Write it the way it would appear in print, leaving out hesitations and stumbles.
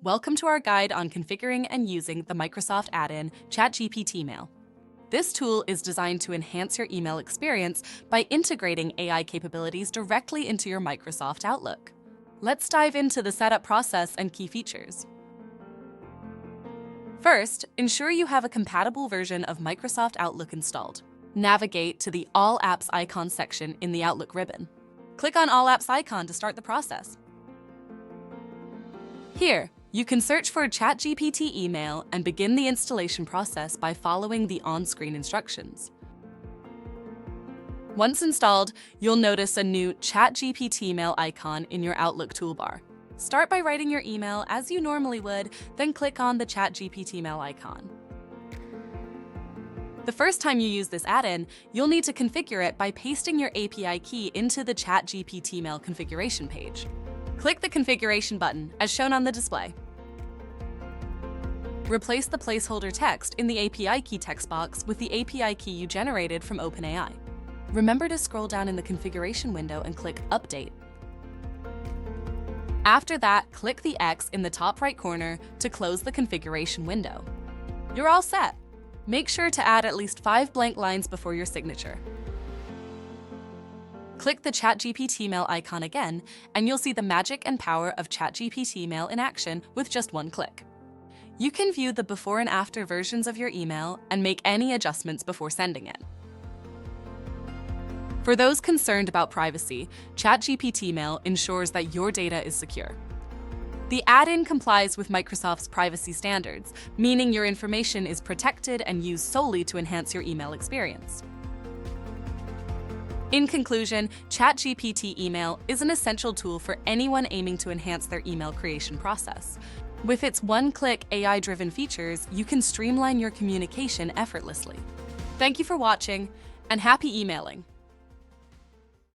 Welcome to our guide on configuring and using the Microsoft add-in GPT Mail. This tool is designed to enhance your email experience by integrating AI capabilities directly into your Microsoft Outlook. Let's dive into the setup process and key features. First, ensure you have a compatible version of Microsoft Outlook installed. Navigate to the All Apps icon section in the Outlook ribbon. Click on All Apps icon to start the process. Here, you can search for ChatGPT Email and begin the installation process by following the on-screen instructions. Once installed, you'll notice a new ChatGPT Mail icon in your Outlook toolbar. Start by writing your email as you normally would, then click on the ChatGPT Mail icon. The first time you use this add-in, you'll need to configure it by pasting your API key into the ChatGPT Mail configuration page. Click the configuration button, as shown on the display. Replace the placeholder text in the API key text box with the API key you generated from OpenAI. Remember to scroll down in the configuration window and click Update. After that, click the X in the top right corner to close the configuration window. You're all set. Make sure to add at least 5 blank lines before your signature. Click the ChatGPT Mail icon again, and you'll see the magic and power of ChatGPT Mail in action with just one click. You can view the before and after versions of your email and make any adjustments before sending it. For those concerned about privacy, ChatGPT Mail ensures that your data is secure. The add-in complies with Microsoft's privacy standards, meaning your information is protected and used solely to enhance your email experience. In conclusion, ChatGPT Email is an essential tool for anyone aiming to enhance their email creation process. With its one-click AI-driven features, you can streamline your communication effortlessly. Thank you for watching, and happy emailing!